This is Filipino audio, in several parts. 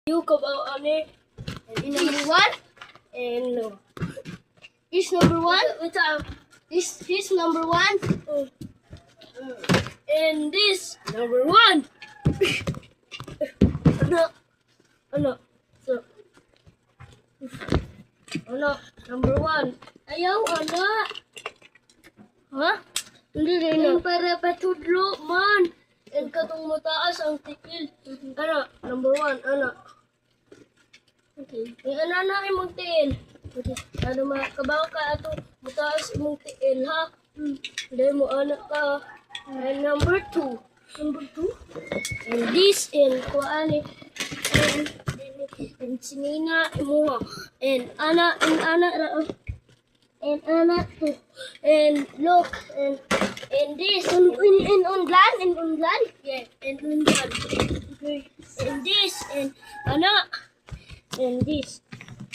You come out on it. And number one. And no. This number one. This number one. And this number one. Ano? So. Ano? Number one. Ayaw, ano? Ha? Hindi rin na. Para patudlo man. And katong mataas ang tikil. Ano? Number one. Ano? Okay. Ano na imong tiil? Okay. Ano makabaw ka ato mataas imong tiil, ha? Dahil mo anak ka. And number two. Number two. And this and kuani. And sinina mo. And ana too. And look and this and unlan. Yeah, and unlan. Okay. And this and ana and this.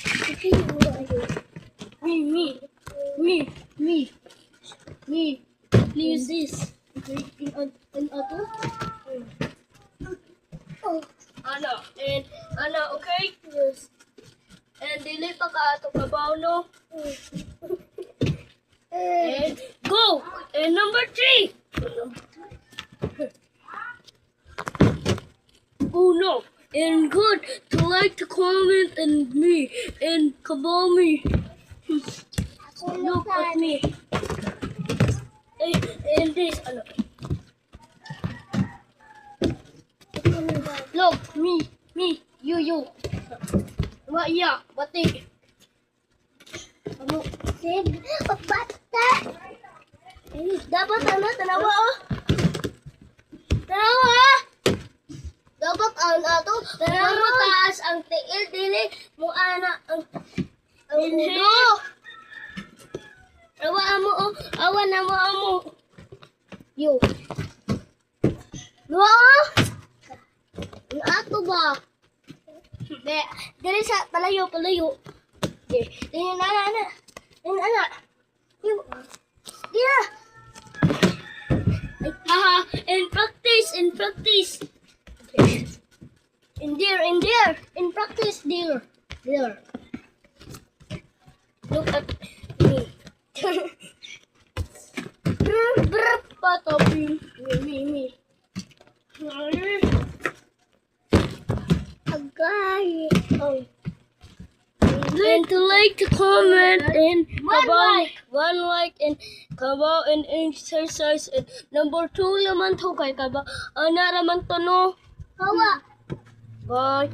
Okay, me. Please this. Okay, in ato. Oh. Ana, okay? Yes. And dili pa ka ato kabaw, no? And go! And number three! Oh no! And good to like to comment and me and kabaw me. Look at me. And this, ano? Look, me, you. What, yeah, bati. Ano? Sig, bata. Dapat ano, tanawa, oh. Tanawa, dapat ano ato, tanawa taas ang tiil, dili, mo ana, ang ulo. Awa mo, oh, awa na mo, amo. You. Luwa, oh. Yung ato ba? Dali sa palayo. Tingnan na. Yeah. Haha, in practice. Okay. In there. In practice, there. Look at me. Patopi. Me. Oh. And to like, to comment, and one like, and kabaw and exercise, and number 2 naman to kay kabaw. Ana raman to no. Hawa. Bye.